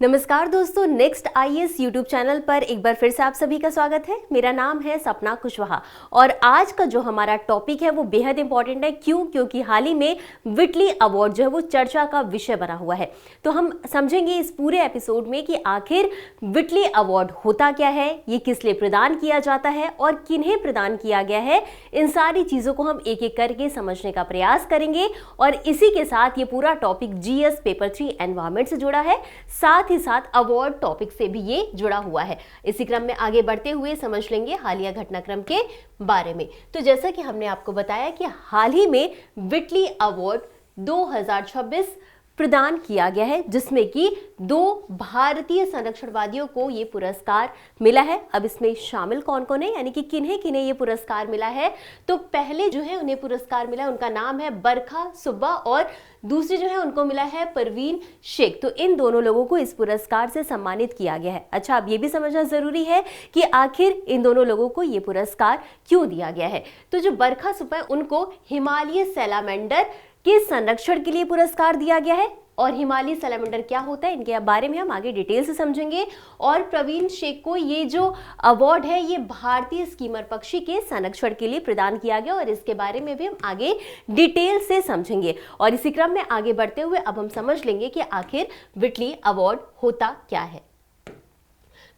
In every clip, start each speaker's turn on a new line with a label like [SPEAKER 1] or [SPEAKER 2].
[SPEAKER 1] नमस्कार दोस्तों, next IAS YouTube channel पर एक बार फिर से आप सभी का स्वागत है। मेरा नाम है सपना कुशवाहा और आज का जो हमारा टॉपिक है वो बेहद इंपॉर्टेंट है। क्योंकि हाल ही में विटली अवार्ड जो है वो चर्चा का विषय बना हुआ है। तो हम समझेंगे इस पूरे एपिसोड में कि आखिर विटली अवार्ड होता क्या है, ये किस लिए प्रदान किया जाता है और किन्हें प्रदान किया गया है। इन सारी चीजों को हम एक एक करके समझने का प्रयास करेंगे और इसी के साथ ये पूरा टॉपिक जीएस पेपर 3 एनवायरमेंट से जुड़ा है, साथ ही साथ अवार्ड टॉपिक से भी ये जुड़ा हुआ है। इसी क्रम में आगे बढ़ते हुए समझ लेंगे हालिया घटनाक्रम के बारे में। तो जैसा कि हमने आपको बताया कि हाल ही में विटली अवार्ड 2026 प्रदान किया गया है, जिसमें कि 2 भारतीय संरक्षणवादियों को ये पुरस्कार मिला है। अब इसमें शामिल कौन कौन है, यानी कि किन्हें किन्हें ये पुरस्कार मिला है। तो पहले जो है उन्हें पुरस्कार मिला, उनका नाम है बरखा सुब्बा और दूसरी जो है उनको मिला है परवीन शेख। तो इन दोनों लोगों को इस पुरस्कार से सम्मानित किया गया है। अच्छा, अब ये भी समझना जरूरी है कि आखिर इन दोनों लोगों को ये पुरस्कार क्यों दिया गया है। तो जो बरखा सुब्बा है उनको हिमालय सैलामेंडर के संरक्षण के लिए पुरस्कार दिया गया है। और हिमालय सैलामेंडर क्या होता है, इनके बारे में हम आगे डिटेल से समझेंगे। और प्रवीण शेख को ये जो अवार्ड है ये भारतीय स्कीमर पक्षी के संरक्षण के लिए प्रदान किया गया और इसके बारे में भी हम आगे डिटेल से समझेंगे। और इसी क्रम में आगे बढ़ते हुए अब हम समझ लेंगे कि आखिर विटली अवार्ड होता क्या है।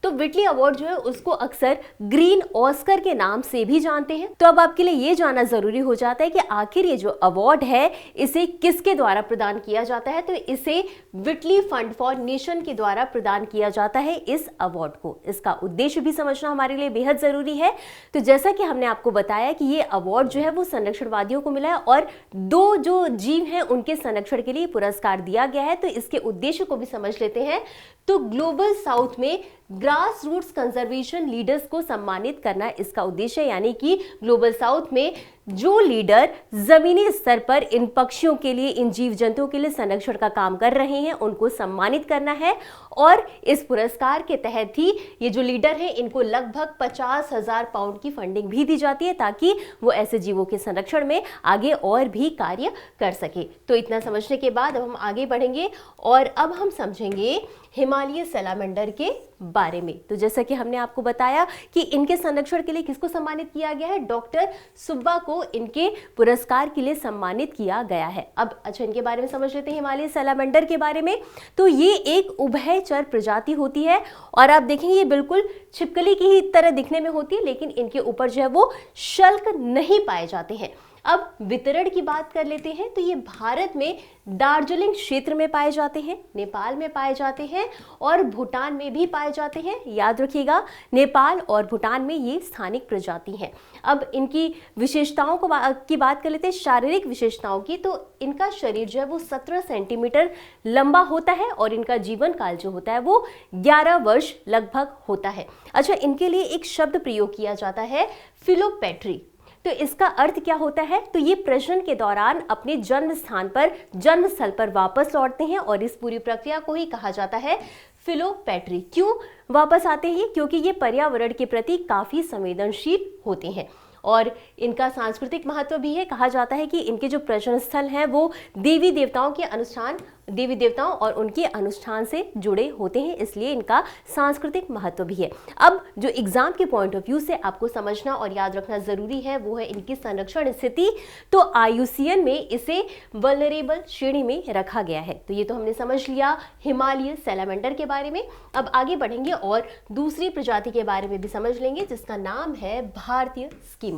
[SPEAKER 1] तो विटली अवार्ड जो है उसको अक्सर ग्रीन ऑस्कर के नाम से भी जानते हैं। तो अब आपके लिए ये जानना जरूरी हो जाता है कि आखिर ये जो अवार्ड है इसे किसके द्वारा प्रदान किया जाता है। तो इसे विटली फंड फॉर नेशन के द्वारा प्रदान किया जाता है इस अवार्ड को। इसका उद्देश्य भी समझना हमारे लिए बेहद जरूरी है। तो जैसा कि हमने आपको बताया कि ये अवार्ड जो है वो संरक्षणवादियों को मिला है और 2 जो जीव हैं उनके संरक्षण के लिए पुरस्कार दिया गया है। तो इसके उद्देश्य को भी समझ लेते हैं। तो ग्लोबल साउथ में ग्रास रूट्स कंजर्वेशन लीडर्स को सम्मानित करना इसका उद्देश्य है, यानी कि ग्लोबल साउथ में जो लीडर जमीनी स्तर पर इन पक्षियों के लिए, इन जीव जंतुओं के लिए संरक्षण का काम कर रहे हैं उनको सम्मानित करना है। और इस पुरस्कार के तहत ही ये जो लीडर हैं इनको लगभग 50,000 पाउंड की फंडिंग भी दी जाती है ताकि वो ऐसे जीवों के संरक्षण में आगे और भी कार्य कर सके। तो इतना समझने के बाद अब हम आगे बढ़ेंगे और अब हम समझेंगे हिमालय सैलामेंडर के बारे में। तो जैसा कि हमने आपको बताया कि इनके संरक्षण के लिए किसको सम्मानित किया गया है, डॉक्टर सुब्बा को इनके पुरस्कार के लिए सम्मानित किया गया है। अब अच्छा, इनके बारे में समझ लेते हैं हिमालय सैलामेंडर के बारे में। तो ये एक उभयचर प्रजाति होती है और आप देखेंगे ये बिल्कुल छिपकली की ही तरह दिखने में होती है, लेकिन इनके ऊपर जो है वो शल्क नहीं पाए जाते हैं। अब वितरण की बात कर लेते हैं। तो ये भारत में दार्जिलिंग क्षेत्र में पाए जाते हैं, नेपाल में पाए जाते हैं और भूटान में भी पाए जाते हैं। याद रखिएगा, नेपाल और भूटान में ये स्थानिक प्रजाति हैं। अब इनकी विशेषताओं की बात कर लेते हैं, शारीरिक विशेषताओं की। तो इनका शरीर जो है वो 17 सेंटीमीटर लंबा होता है और इनका जीवन काल जो होता है वो 11 वर्ष लगभग होता है। अच्छा, इनके लिए एक शब्द प्रयोग किया जाता है, फिलोपेट्री। तो इसका अर्थ क्या होता है, तो ये प्रजनन के दौरान अपने जन्म स्थान पर, जन्म स्थल पर वापस लौटते हैं और इस पूरी प्रक्रिया को ही कहा जाता है फिलोपेट्री। क्यों वापस आते हैं, क्योंकि ये पर्यावरण के प्रति काफी संवेदनशील होते हैं। और इनका सांस्कृतिक महत्व भी है। कहा जाता है कि इनके जो प्रजनन स्थल हैं वो देवी देवताओं और उनके अनुष्ठान से जुड़े होते हैं, इसलिए इनका सांस्कृतिक महत्व भी है। अब जो एग्जाम के पॉइंट ऑफ व्यू से आपको समझना और याद रखना जरूरी है वो है इनकी संरक्षण स्थिति। तो IUCN में इसे वल्नरेबल श्रेणी में रखा गया है। तो ये तो हमने समझ लिया हिमालय सैलामेंडर के बारे में। अब आगे बढ़ेंगे और दूसरी प्रजाति के बारे में भी समझ लेंगे जिसका नाम है भारतीय स्कीमर।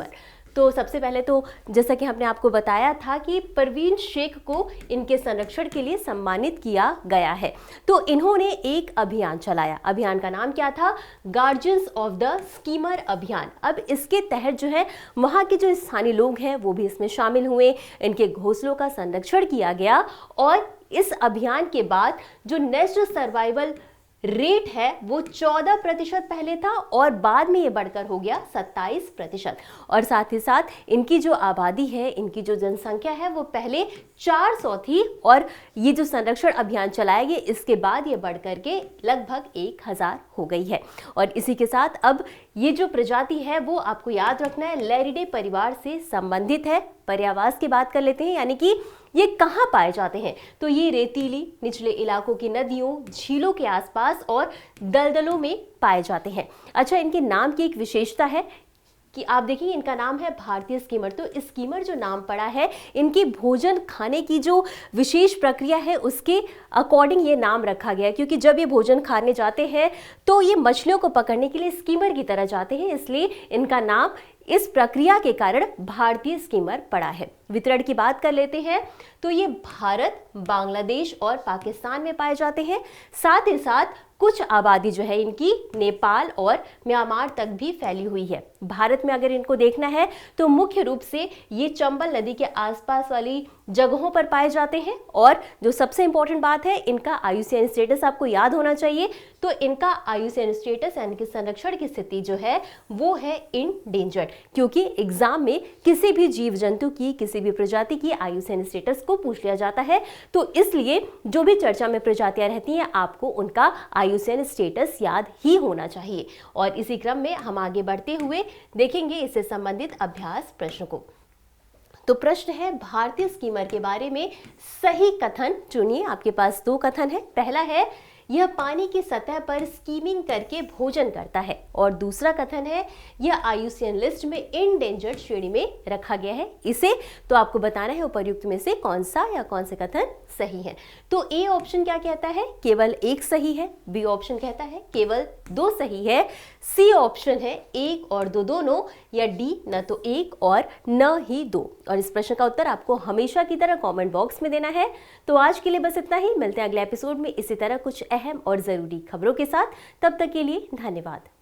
[SPEAKER 1] तो सबसे पहले तो जैसा कि हमने आपको बताया था कि परवीन शेख को इनके संरक्षण के लिए सम्मानित किया गया है। तो इन्होंने एक अभियान चलाया। अभियान का नाम क्या था, गार्जियंस ऑफ द स्कीमर अभियान। अब इसके तहत जो है वहाँ के जो स्थानीय लोग हैं वो भी इसमें शामिल हुए, इनके घोंसलों का संरक्षण किया गया। और इस अभियान के बाद जो नेस्ट सर्वाइवल रेट है वो 14% पहले था और बाद में ये बढ़कर हो गया 27%। और साथ ही साथ इनकी जो आबादी है, इनकी जो जनसंख्या है वो पहले 400 थी और ये जो संरक्षण अभियान चलाया गया इसके बाद ये बढ़कर के लगभग 1000 हो गई है। और इसी के साथ अब ये जो प्रजाति है वो आपको याद रखना है लैरिडे परिवार से संबंधित है। पर्यावास की बात कर लेते हैं, यानी कि ये कहाँ पाए जाते हैं? तो ये रेतीली निचले इलाकों की नदियों, झीलों के आसपास और दलदलों में पाए जाते हैं। अच्छा, इनके नाम की एक विशेषता है कि आप देखिए इनका नाम है भारतीय स्कीमर। तो स्कीमर जो नाम पड़ा है, इनकी भोजन खाने की जो विशेष प्रक्रिया है उसके अकॉर्डिंग ये नाम रखा गया है, क्योंकि जब ये भोजन खाने जाते हैं तो ये मछलियों को पकड़ने के लिए स्कीमर की तरह जाते हैं, इसलिए इनका नाम इस प्रक्रिया के कारण भारतीय स्कीमर पड़ा है। वितरण की बात कर लेते हैं तो ये भारत, बांग्लादेश और पाकिस्तान में पाए जाते हैं। साथ ही साथ कुछ आबादी जो है इनकी नेपाल और म्यांमार तक भी फैली हुई है। भारत में अगर इनको देखना है तो मुख्य रूप से ये चंबल नदी के आसपास वाली जगहों पर पाए जाते हैं। और जो सबसे इंपॉर्टेंट बात है, इनका IUCN स्टेटस आपको याद होना चाहिए। तो इनका IUCN स्टेटस यानी कि संरक्षण की स्थिति जो है वो है इंडेंजर्ड, क्योंकि एग्जाम में किसी भी जीव जंतु की, किसी भी प्रजाति की IUCN स्टेटस को पूछ लिया जाता है। तो इसलिए जो भी चर्चा में प्रजातियां रहती हैं आपको उनका IUCN स्टेटस याद ही होना चाहिए। और इसी क्रम में हम आगे बढ़ते हुए देखेंगे इससे संबंधित अभ्यास प्रश्न को। तो प्रश्न है, भारतीय स्कीमर के बारे में सही कथन चुनिए। आपके पास 2 कथन है। पहला है, यह पानी की सतह पर स्कीमिंग करके भोजन करता है। और दूसरा कथन है, यह IUCN लिस्ट में इंडेंजर्ड श्रेणी में रखा गया है। इसे तो आपको बताना है उपर्युक्त में से कौन सा या कौन से कथन सही है। तो ए ऑप्शन क्या कहता है? केवल 1 सही है। बी ऑप्शन कहता है केवल 2 सही है। सी ऑप्शन है 1 और 2 दोनों, या डी न तो 1 और न ही 2। और इस प्रश्न का उत्तर आपको हमेशा की तरह कमेंट बॉक्स में देना है। तो आज के लिए बस इतना ही। मिलते हैं अगले एपिसोड में इसी तरह कुछ अहम और जरूरी खबरों के साथ। तब तक के लिए धन्यवाद।